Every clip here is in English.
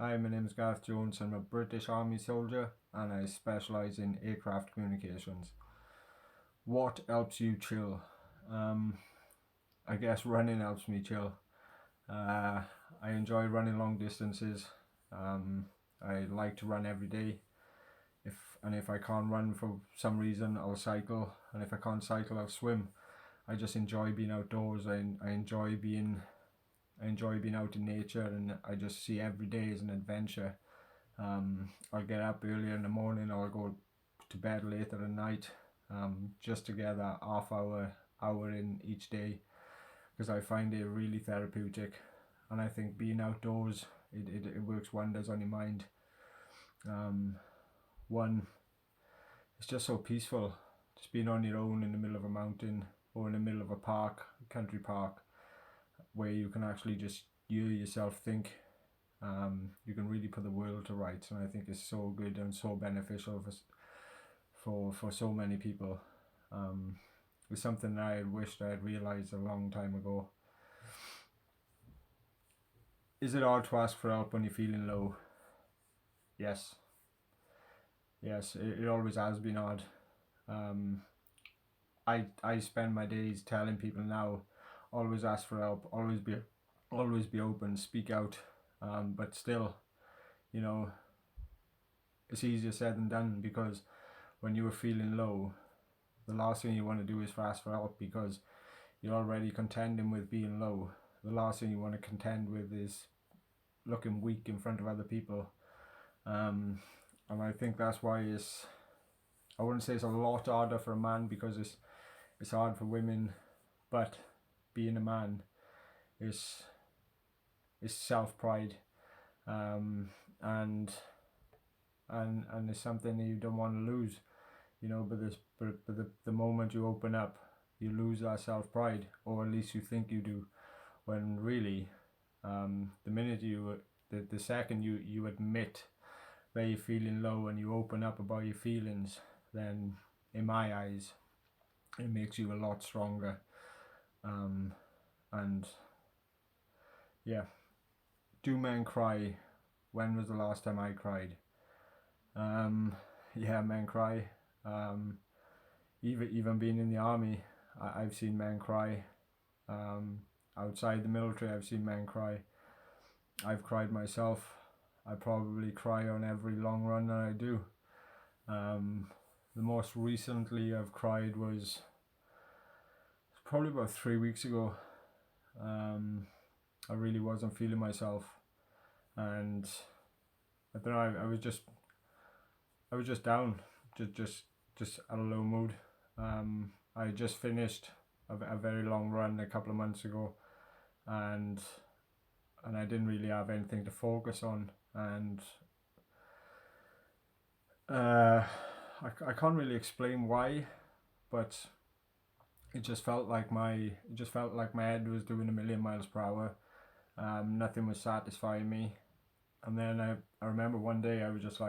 Hi, my name is Gareth Jones. I'm a British Army soldier and I specialise in aircraft communications. What helps you chill? I guess running helps me chill. I enjoy running long distances. I like to run every day. If I can't run for some reason, I'll cycle, and if I can't cycle, I'll swim. I just enjoy being outdoors. I enjoy being out in nature, and I just see every day as an adventure. I'll get up earlier in the morning, or I'll go to bed later at night, just to get that hour in each day, because I find it really therapeutic, and I think being outdoors, it works wonders on your mind. One, it's just so peaceful, just being on your own in the middle of a mountain or in the middle of a park, country park, where you can actually just hear yourself think. You can really put the world to rights, and I think it's so good and so beneficial for so many people. It's something that I wished I had realised a long time ago. Is it hard to ask for help when you're feeling low? Yes. Yes, it always has been hard. I spend my days telling people now, always ask for help, always be open, speak out. But still, you know, it's easier said than done, because when you were feeling low, the last thing you want to do is ask for help, because you're already contending with being low. The last thing you want to contend with is looking weak in front of other people. And I think that's why I wouldn't say it's a lot harder for a man, because it's hard for women, but being a man is self-pride, and it's something that you don't want to lose, but the moment you open up, you lose that self-pride, or at least you think you do, when really, the minute the second you admit that you're feeling low and you open up about your feelings, then in my eyes it makes you a lot stronger. And yeah, do men cry? When was the last time I cried? Yeah, men cry. Even being in the army, I've seen men cry. Outside the military, I've seen men cry. I've cried myself. I probably cry on every long run that I do. The most recently I've cried was probably about 3 weeks ago. I really wasn't feeling myself, and I don't know. I was just down, just at a low mood. I just finished a very long run a couple of months ago, and I didn't really have anything to focus on, and I can't really explain why, but it just felt like my head was doing a million miles per hour. Nothing was satisfying me, and then I remember one day I was just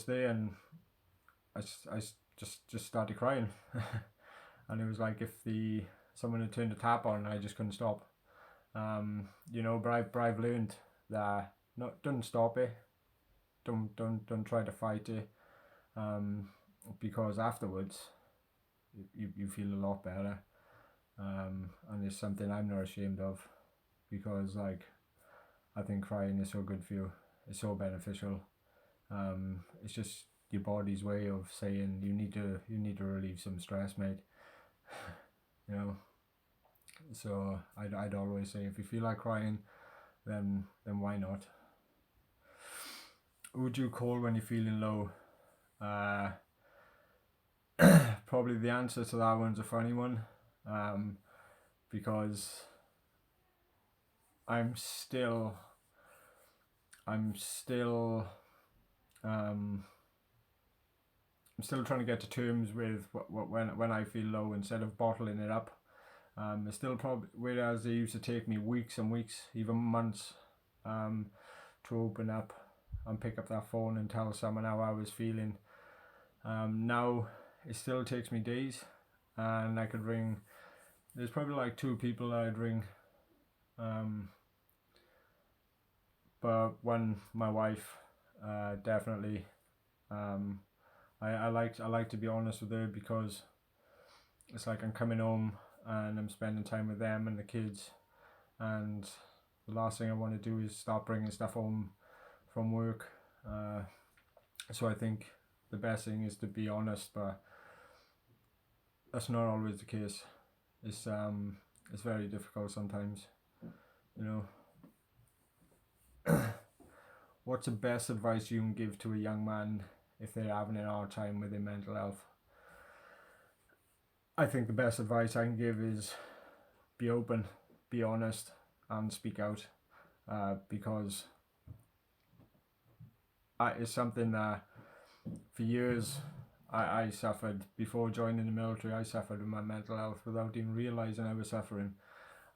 there, and I just started crying, and it was like if someone had turned the tap on, I just couldn't stop. But I've learned that don't stop it, don't try to fight it, because afterwards you feel a lot better, and it's something I'm not ashamed of, because I think crying is so good for you. It's so beneficial. It's just your body's way of saying you need to relieve some stress, mate. So I'd always say, if you feel like crying, then why not? Who would you call when you're feeling low? Probably the answer to that one's a funny one, because I'm still trying to get to terms with when I feel low, instead of bottling it up. It's still probably, whereas it used to take me weeks and weeks, even months, to open up and pick up that phone and tell someone how I was feeling. Now it still takes me days, and I could ring. There's probably like 2 people I'd ring, but when my wife, definitely, I like to be honest with her, because it's like I'm coming home and I'm spending time with them and the kids, and the last thing I want to do is start bringing stuff home from work. So I think the best thing is to be honest, but that's not always the case. It's very difficult sometimes, you know. What's the best advice you can give to a young man if they're having a hard time with their mental health? I think the best advice I can give is be open, be honest, and speak out, because it's something that for years I suffered. Before joining the military, I suffered with my mental health without even realizing I was suffering.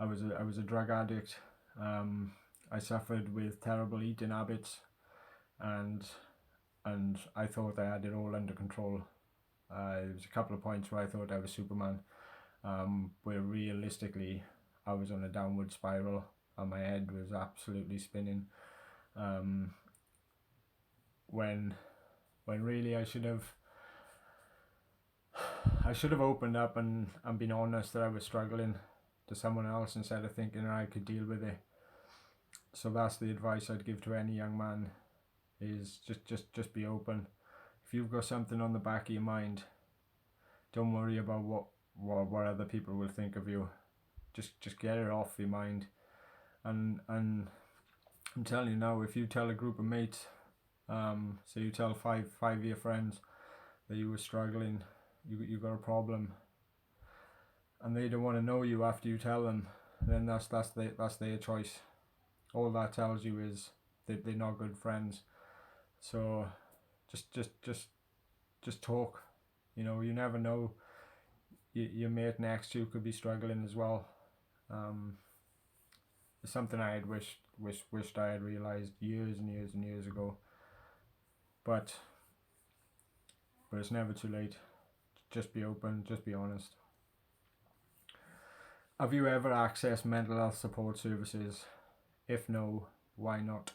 I was a drug addict. I suffered with terrible eating habits, and I thought I had it all under control. There was a couple of points where I thought I was Superman, where realistically I was on a downward spiral and my head was absolutely spinning. When really I should have opened up and been honest that I was struggling to someone else, instead of thinking I could deal with it. So that's the advice I'd give to any young man, is just be open. If you've got something on the back of your mind, don't worry about what other people will think of you. Just get it off your mind. And I'm telling you now, if you tell a group of mates, so you tell five of your friends that you were struggling, you got a problem, and they don't want to know you after you tell them, then that's their choice. All that tells you is that they're not good friends. So just talk. You know, you never know. Your mate next to you could be struggling as well. It's something I had wished I had realized years and years and years ago. But it's never too late. Just be open, just be honest. Have you ever accessed mental health support services? If no, why not?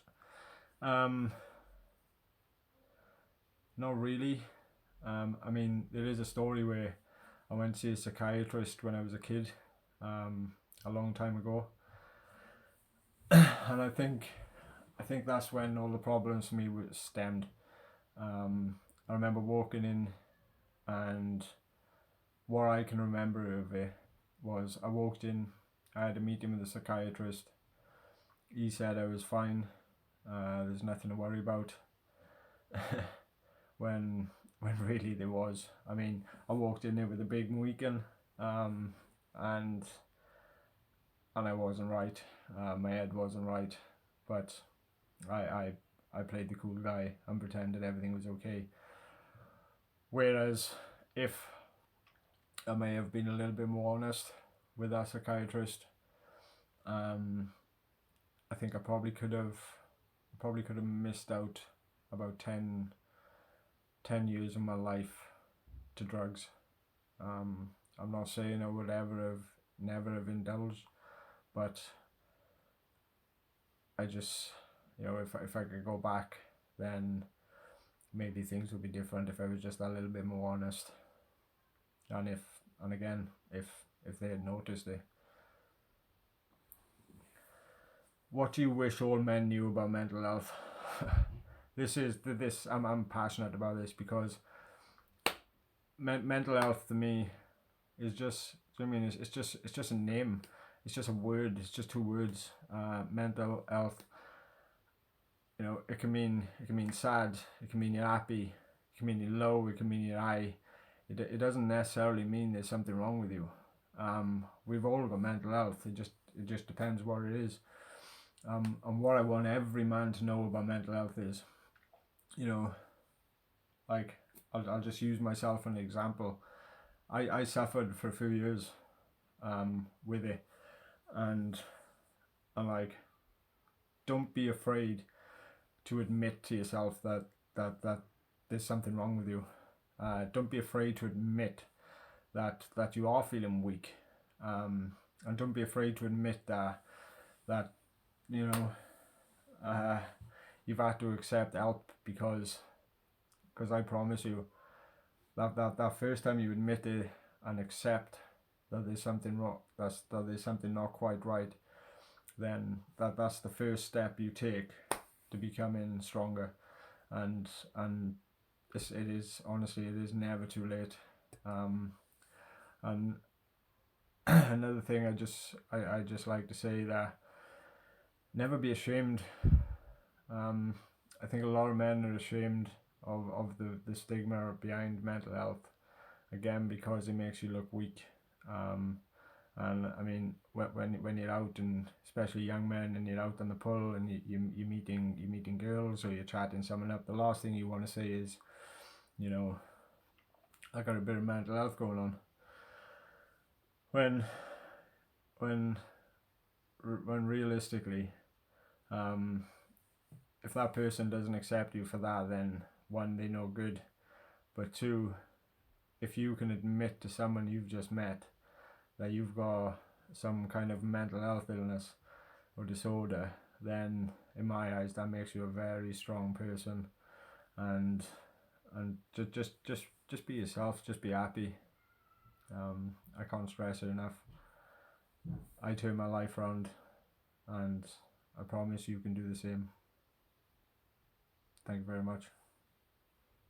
Not really. I mean, there is a story where I went to see a psychiatrist when I was a kid, a long time ago, and I think that's when all the problems for me were stemmed. I remember walking in, and what I can remember of it was I walked in, I had a meeting with the psychiatrist. He said I was fine, there's nothing to worry about. when really there was. I mean, I walked in there with a big Mohican, and I wasn't right. My head wasn't right, but I played the cool guy and pretended everything was okay. Whereas if I may have been a little bit more honest with that psychiatrist, I think I probably could have missed out about 10 years of my life to drugs. I'm not saying I would never have indulged, but I just, you know, if I could go back, then maybe things would be different if I was just a little bit more honest. And if they had noticed it. What do you wish all men knew about mental health? I'm passionate about this, because mental health to me is just, I mean, it's just a name. It's just a word. It's just two words. Mental health. You know, it can mean sad. It can mean you're happy. It can mean you're low. It can mean you're high. It doesn't necessarily mean there's something wrong with you. We've all got mental health. It just depends what it is. And what I want every man to know about mental health is, you know, like I'll just use myself as an example. I suffered for a few years with it, and like, don't be afraid to admit to yourself that there's something wrong with you. Don't be afraid to admit that you are feeling weak, and don't be afraid to admit that you know, you've had to accept help, because I promise you that first time you admit it and accept that there's something wrong, that there's something not quite right, then that's the first step you take to becoming stronger. And it is, honestly, it is never too late. And another thing I just like to say, that never be ashamed. I think a lot of men are ashamed of the stigma behind mental health, again, because it makes you look weak. And I mean, when you're out, and especially young men, and you're out on the pull, and you're meeting girls, or you're chatting someone up, the last thing you want to say is, you know, I got a bit of mental health going on. When realistically, if that person doesn't accept you for that, then one, they're no good. But two, if you can admit to someone you've just met that you've got some kind of mental health illness or disorder, then in my eyes that makes you a very strong person. And just be yourself, just be happy. I can't stress it enough. I turned my life around, and I promise you can do the same. Thank you very much.